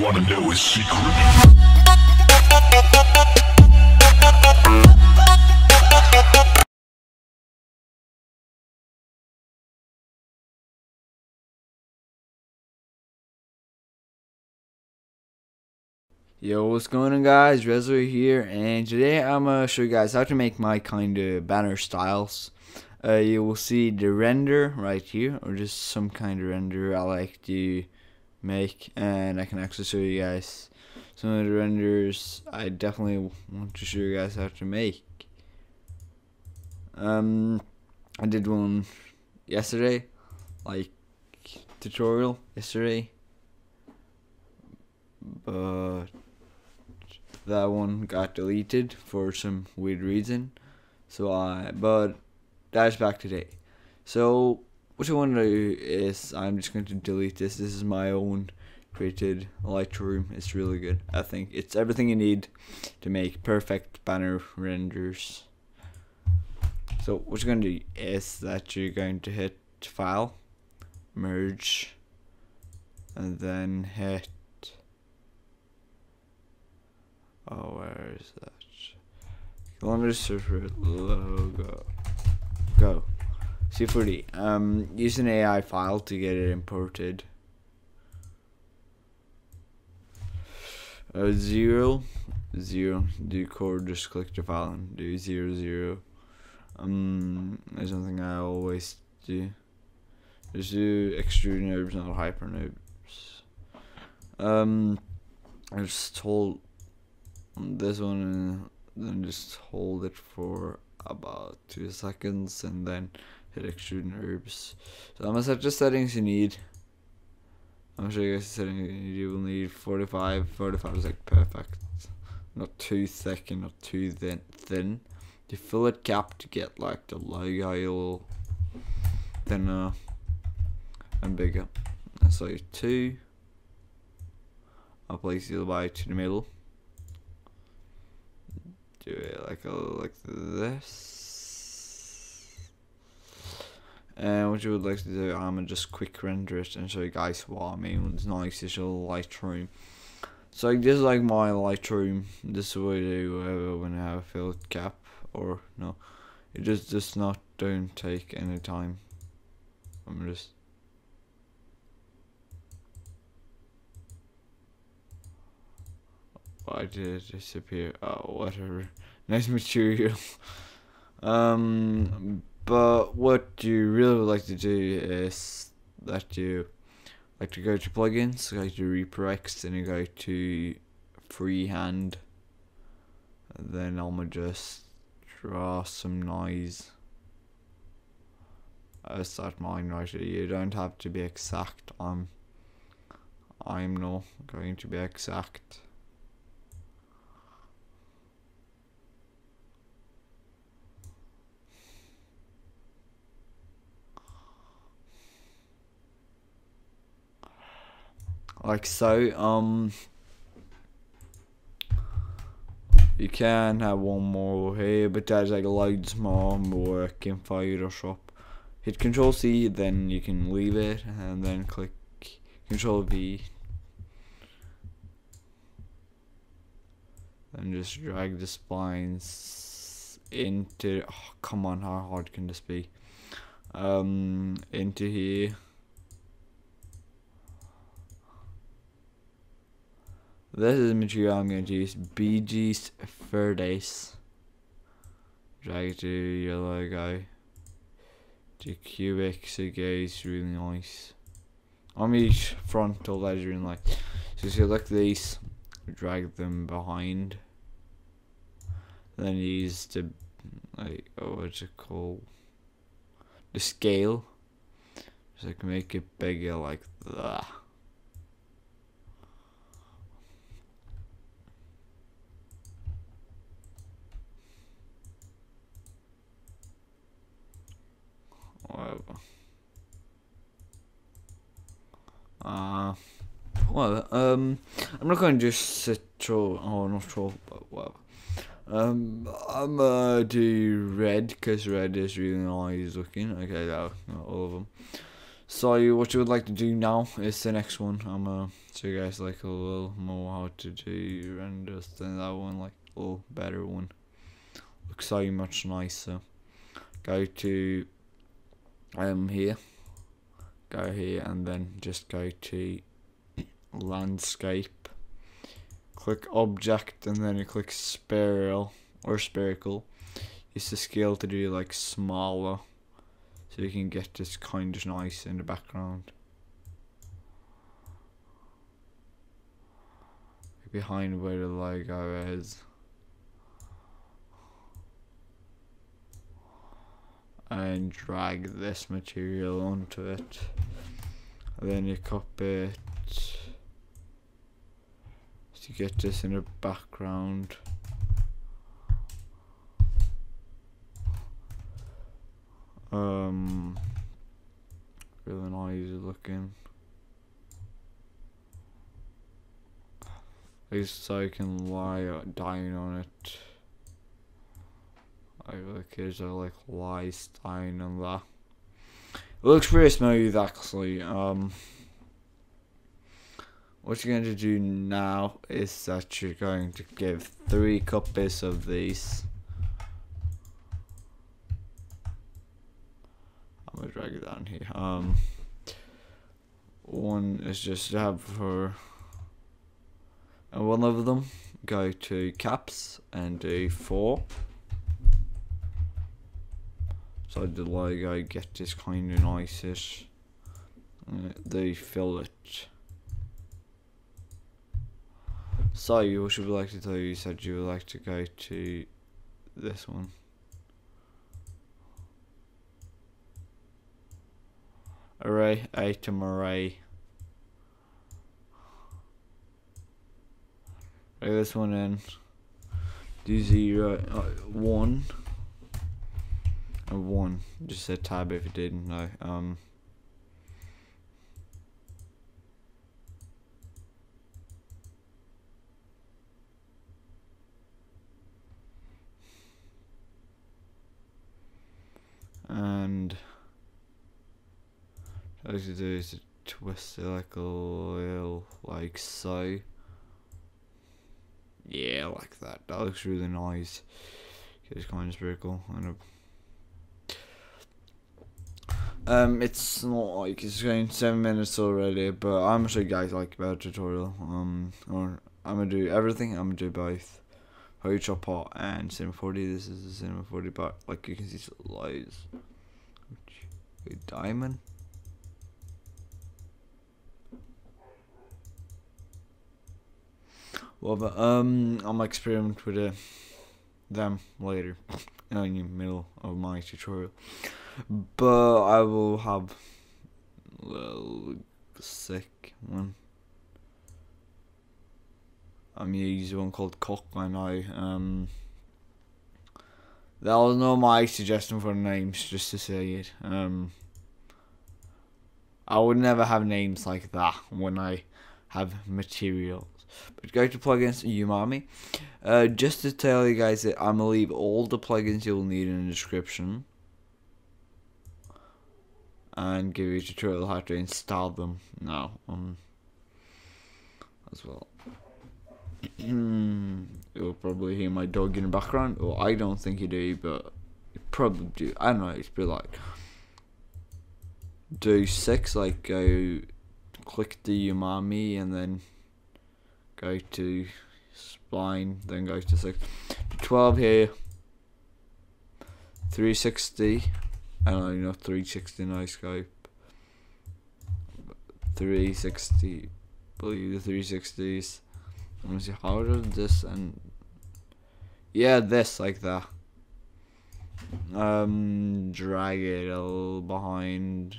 wanna know his secret? Yo, what's going on, guys? Rezo here, and today I'm gonna show you guys how to make my kind of banner styles. You will see the render right here, or just some kind of render I like to make, and I can actually show you guys some of the renders I definitely want to show you guys how to make. I did one yesterday, like tutorial yesterday, but that one got deleted for some weird reason. But that's back today. So what I want to do is I'm just going to delete this. This is my own created Lightroom. It's really good. I think it's everything you need to make perfect banner renders. So what you're going to do is that you're going to hit File, Merge, and then hit, where is that? Let me just search for it. Logo. Go. C4D. Use an AI file to get it imported. 0, 0. Do code, just click the file and do 0, 0. There's something I always do. Just do extrude nubes, not hyper nubes. I just hold this one and then just hold it for about 2 seconds and then hit extrude herbs. So I'm gonna set the settings you need. I'm gonna show you guys the settings you need. You will need 45. 45 is like perfect. Not too thick and not too thin. The fillet cap to get like the logo a little thinner and bigger. That's like 2. I'll place the by to the middle. Do it like this. And what you would like to do, I'm gonna just quick render it and show you guys what I mean when it's nice to show Lightroom. So like, this is like my Lightroom. This is what I do when I have a fillet cap, or no, it just not don't take any time. I'm just why did it disappear? Oh, whatever. Nice material. But what you really would like to do is that you like to go to plugins, go to Reaper X, then you go to freehand, and then I'm gonna just draw some noise. I start mine right here. You don't have to be exact. I'm not going to be exact. Like so. You can have one more here, but there's like loads more work in Photoshop. Hit Control C, then you can leave it, and then click Control V, and just drag the splines into. Oh, come on, how hard can this be? Into here. This is the material I'm going to use. BG's Verdes. Drag it to your logo. To cubic, so it goes really nice. On each frontal that's really nice. So select these, drag them behind. Then use the what's it called? The scale. So I can make it bigger like that. I'm not going to just sit troll, not troll, but whatever. I'm gonna do red, because red is really nice looking. Okay, no, not all of them. So what you would like to do now is the next one. I'm gonna show you guys like a little more how to do renders than that one, like a little better one. Looks so much nicer. Go to here. Go here and then just go to landscape. Click object and then you click spiral or spherical. Use the scale to do like smaller, so you can get this kind of nice in the background. Behind where the logo is. And drag this material onto it. And then you copy it to get this in the background. Really nice looking. At least so I can lie down on it. Like the kids are like lies down on that. It looks pretty smooth actually. What you're going to do now is that you're going to give 3 copies of these. I'm gonna drag it down here. One is just to have her, and one of them go to caps and do 4. So the logo get this kind of nice-ish. They fill it. So what should we like to do? You said you would like to go to this one. Array, item array. Write this one in. Do 0, 1, and 1. Just a tab if you didn't know. And what you do is twist it like a little, like so. Yeah, like that. That looks really nice. It's kind of spherical. It's not like it's going 7 minutes already, but I'm gonna show you guys like about tutorial. Or I'm gonna do everything. I'm gonna do both Photoshop part and Cinema 4D. This is the Cinema 4D part. Like you can see, lies. Diamond. Well, but I'll experiment with them later in the middle of my tutorial. But I will have a little sick one. I'm using one called Cock. I know. That was not my suggestion for names, just to say it. I would never have names like that when I have materials. But go to plugins, Umami. Just to tell you guys that I'm gonna leave all the plugins you'll need in the description, and give you a tutorial how to install them now. As well. You'll probably hear my dog in the background. Well, I don't think you do, but you probably do. I don't know. It's be like do 6, like go click the Umami and then go to spline, then go to 6. 12 here. 360. I don't know, not 360 no scope. 360. Believe the 360s. Let me see how does this and yeah, this like that. Drag it a little behind.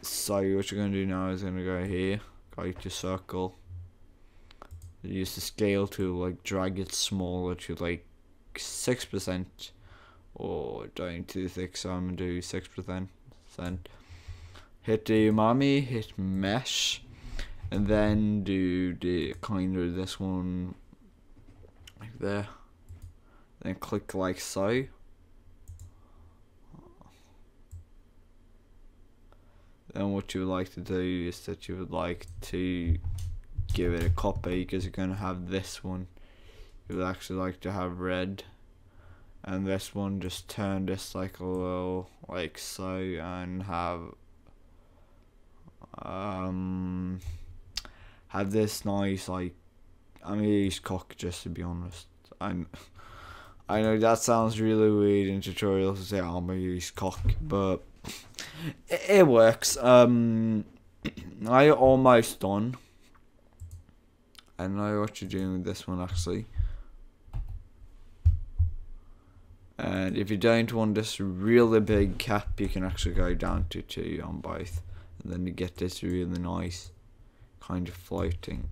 So what you're gonna do now is gonna go here, go to circle. Use the scale tool, like drag it smaller to like 6%, or down to thick. So I'm gonna do 6%. Hit the Umami, hit mesh, and then do the kind of this one like there. Then click like so. then what you would like to do is that you would like to give it a copy, because you're going to have this one. You would actually like to have red, and this one, just turn this like a little like so, and have this nice, like, I'm gonna use cock just to be honest. I know that sounds really weird in tutorials to say I'm gonna use cock, but it works. I almost done. I know what you're doing with this one actually. And if you don't want this really big cap, you can actually go down to 2 on both, and then you get this really nice kind of floating.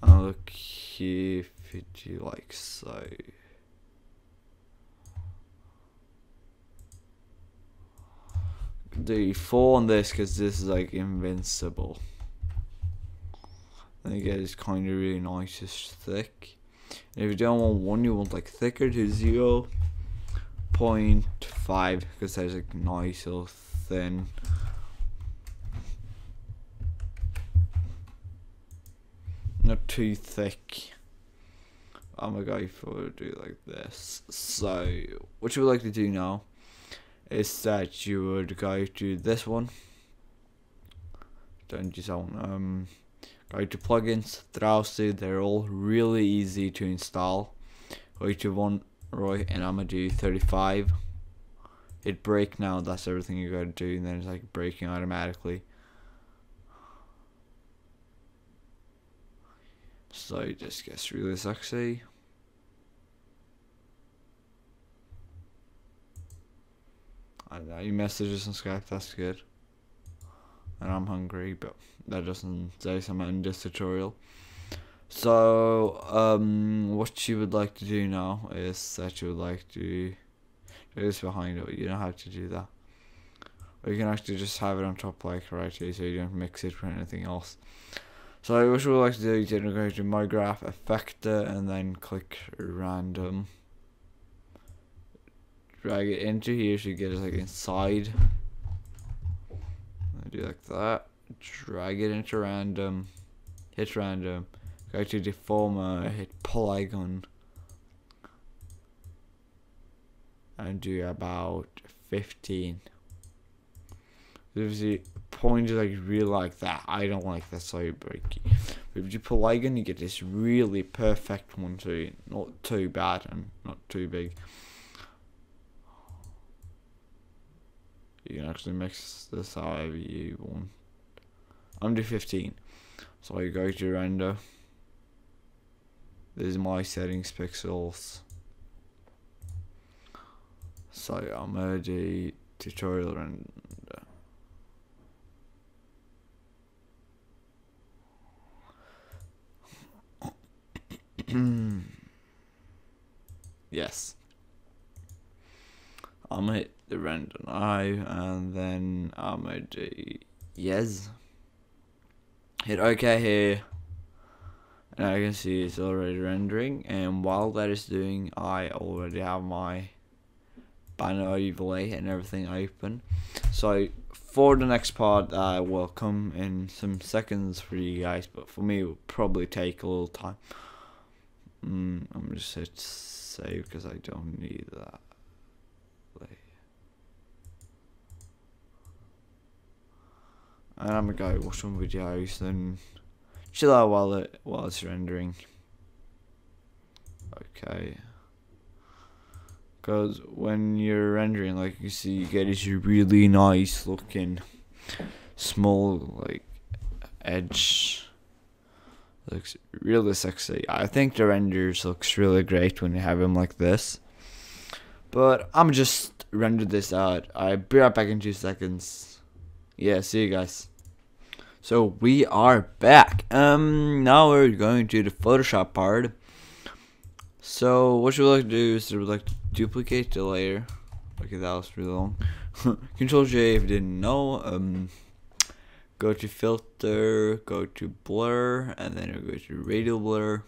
And look here, if you like so. Do 4 on this, because this is like invincible. And you get this kind of really nice thick. And if you don't want 1, you want like thicker, to 0.5, because there's like nice little thin. Not too thick. I'm gonna go for do like this. So what you would like to do now is that you would go to this one. Don't use that one. Go to plugins, browser. They're all really easy to install. Go to one, right, and I'm gonna do 35. Hit break now. That's everything you gotta do, and then it's like breaking automatically. So it just gets really sexy. I know you messages on Skype, that's good. And I'm hungry, but that doesn't say something in this tutorial. So what you would like to do now is that you would like to do this behind it. You don't have to do that. Or you can actually just have it on top like right here, so you don't mix it with anything else. So what you would like to do is you're going to go to my graph effector and then click random. Drag it into here so you get it like inside. Do like that. Drag it into random. Hit random. Go to deformer. Hit polygon. And do about 15. If the point is like really like that, I don't like that, so breaky. But if you polygon, you get this really perfect one too. Not too bad and not too big. You can actually mix this however you want. I'm doing 15. So I go to render. This is my settings pixels. So I'm gonna do tutorial render. Yes. I'm gonna hit the render now, and then I'm gonna do yes. Hit OK here, and I can see it's already rendering. And while that is doing, I already have my banner overlay and everything open. So for the next part, will come in some seconds for you guys, but for me it will probably take a little time. I'm just hit save because I don't need that. And I'm gonna go watch some videos and chill out while it's rendering. Okay. Because when you're rendering, like you see, you get this really nice looking small like edge. Looks really sexy. I think the renders looks really great when you have them like this. But I'm just render this out. I'll be right back in 2 seconds. Yeah, see you guys. So we are back. Now we're going to the Photoshop part. So what you would like to do is you would like to duplicate the layer. Okay, that was really long. Control J if you didn't know. Go to filter, go to blur, and then you go to radial blur.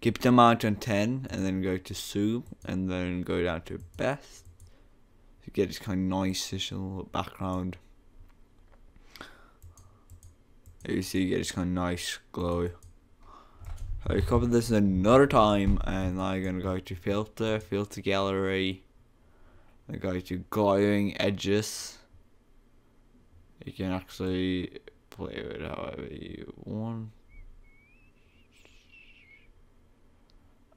keep the amount on 10 and then go to zoom and then go down to best. You get this kind of nice little background. You see, you get this kind of nice glow. I cover this another time, and I'm gonna go to filter gallery. I go to glowing edges. You can actually play with it however you want.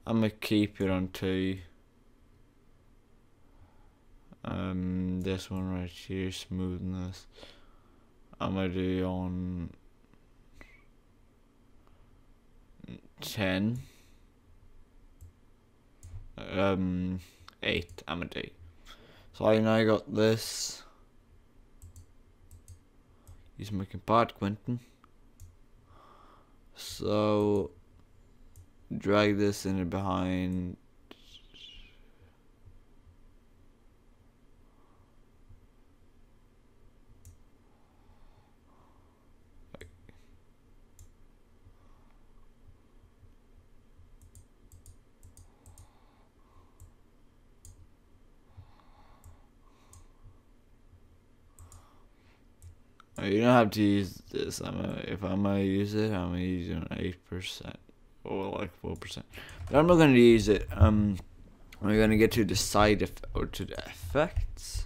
I'm gonna keep it on 2. This one right here, smoothness. I'm gonna do on 10. 8. I'm gonna do. So I now got this. Use my compartment. So drag this in behind. You don't have to use this. If I'm gonna use it, I'm gonna use it on 8% or like 4%. But I'm not gonna use it. We're gonna get to the or to the effects,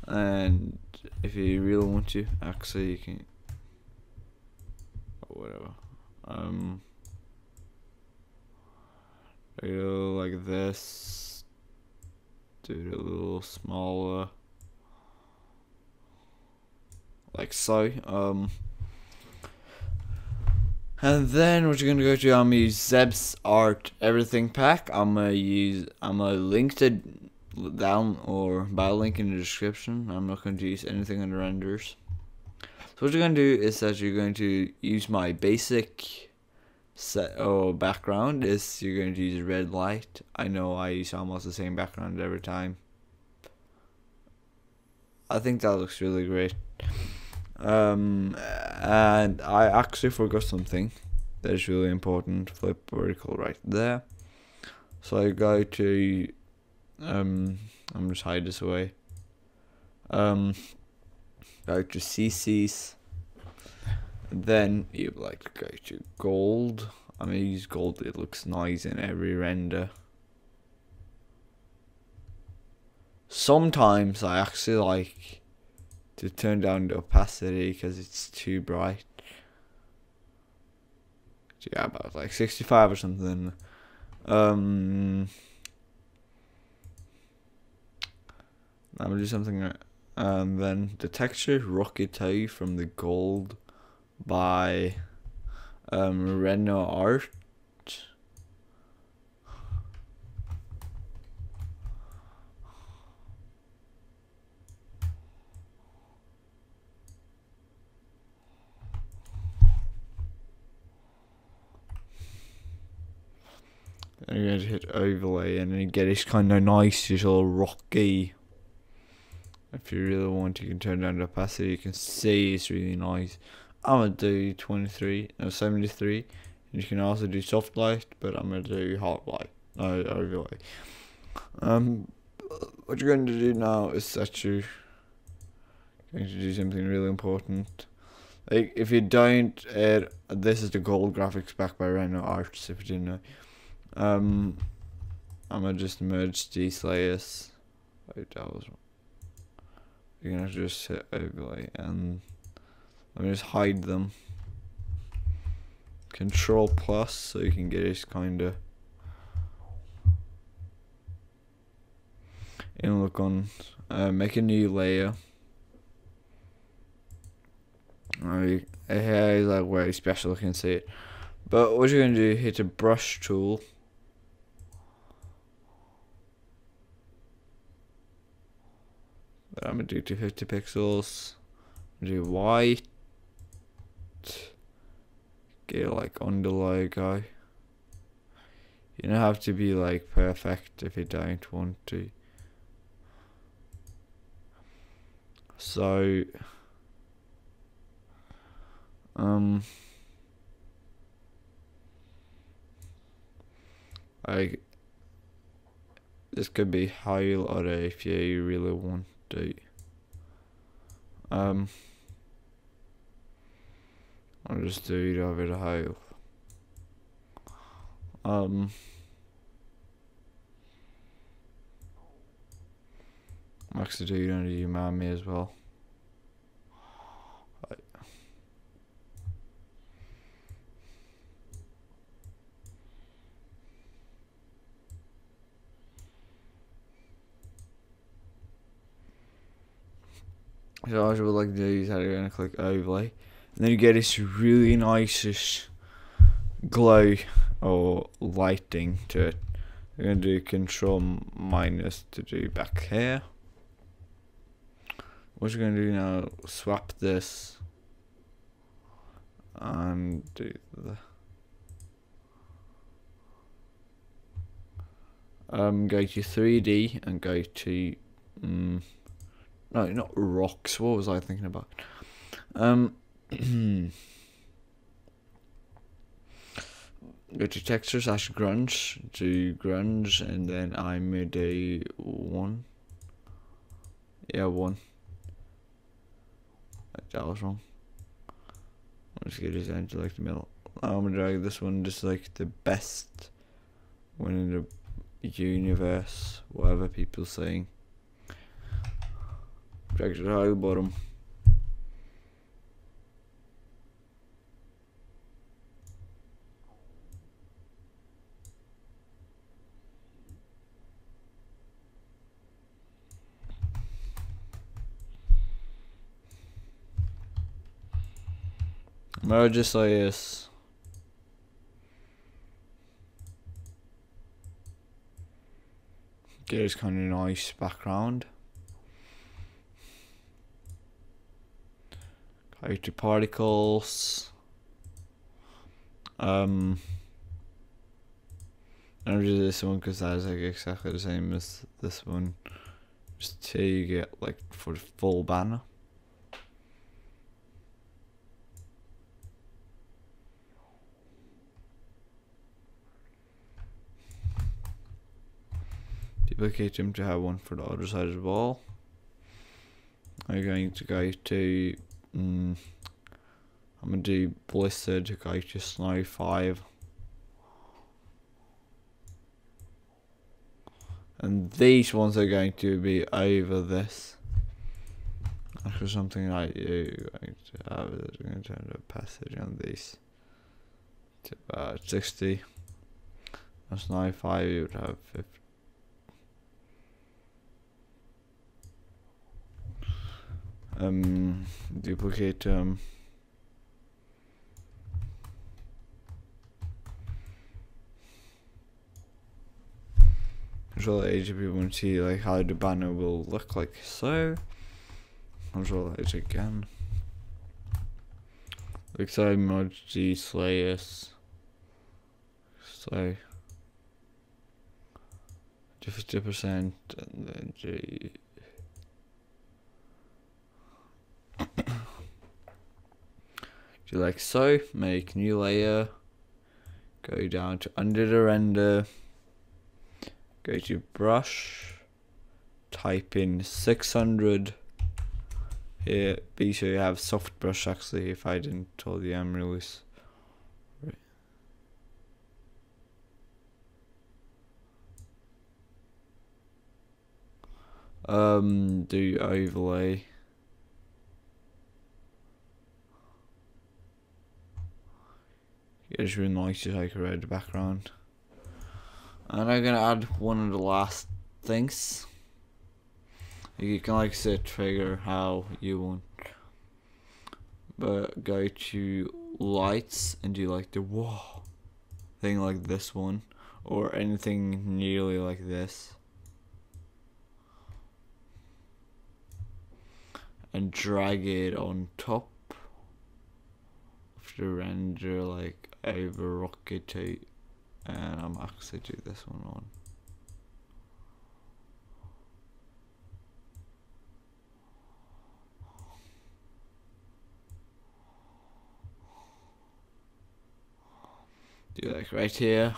and if you really want to, actually you can. Whatever. Do like this. Do it a little smaller. Like so. And then what you're gonna go to, I'm gonna use ZeBs art everything pack. I'm gonna link it down or by link in the description. I'm not going to use anything on the renders. So what you're going to do is that you're going to use my basic set or background. You're going to use red light. I know I use almost the same background every time. I think that looks really great. And I actually forgot something that is really important. Flip vertical right there. So I go to I'm just hide this away. Go to CCs. Then you like to go to gold. I'm gonna use gold. It looks nice in every render. Sometimes I actually like to turn down the opacity because it's too bright. Yeah, about like 65 or something. I'm gonna do something. Then the texture Rocket Toe from the gold by Reno art. And you're going to hit overlay and then you get this kind of nice little rocky. If you really want, you can turn down the opacity. You can see it's really nice. I'm gonna do 73. And you can also do soft light, but I'm gonna do hard light. Overlay. What you're going to do now is that you're going to do something really important. Like if you don't, this is the gold graphics back by Reno Arts. If you didn't know. I'm gonna just merge these layers. Wait, that was wrong. You're gonna just hit overlay and let me just hide them. Control plus so you can get this kinda and look on. Make a new layer. Here is like very special, you can see it. But what you're gonna do, hit a brush tool. I'm gonna do 250 pixels. Do white. Get like underlay guy. You don't have to be like perfect if you don't want to. So Like, this could be high or if you really want to. I'll just do it over the high. I'm actually doing it under umami as well. So what I would like to do is you're going to click overlay, and then you get this really nice glow or lighting to it. We're going to do control minus to do back here. What you're going to do now, swap this and do the go to 3D and go to no, not rocks. What was I thinking about? Go to textures, grunge, do grunge, and then I'm gonna do 1. Yeah, 1. That was wrong. I'll just get this down to like the middle. I'm gonna drag this one just like the best one in the universe, whatever people saying. Drag it to the bottom. Merge just like this. Get this kind of nice background. Go to particles. I'm gonna do this one because that's like exactly the same as this one. Just till you get like for the full banner. Duplicate them to have one for the other side as well. I'm going to go to I'm gonna do Blizzard to go to Snow 5. And these ones are going to be over this. Actually, something like you going to have is going to turn the passage on these to about 60. That's Snow 5, you would have 50. Duplicate control H if you want to see like how the banner will look like so. Control H again. Looks like emoji slayers. So 50% and then G. Do like so, make new layer, go down to under the render, go to brush, type in 600 here, be sure you have soft brush actually if I didn't told you I'm really do overlay. It's really nice to take around the background. And I'm gonna add one of the last things. You can like set trigger how you want. But go to lights and do like the whoa thing like this one. Or anything nearly like this. And drag it on top of the render like over rocket, and I'm actually do this one on. Do like right here.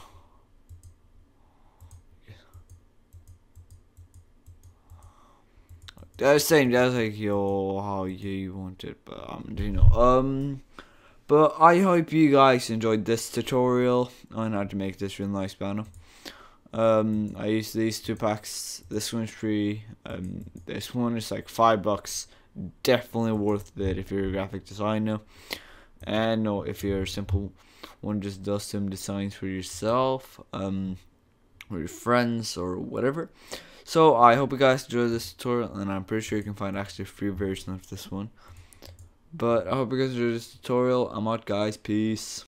Same, that's like yo how you want it, but you know. But I hope you guys enjoyed this tutorial on how to make this real nice banner. I used these 2 packs. This one's free. This one is like $5. Definitely worth it if you're a graphic designer, and no, if you're a simple one, just does some designs for yourself, or your friends or whatever. So I hope you guys enjoyed this tutorial, and I'm pretty sure you can find actually a free version of this one. But I hope you guys enjoyed this tutorial. I'm out, guys. Peace.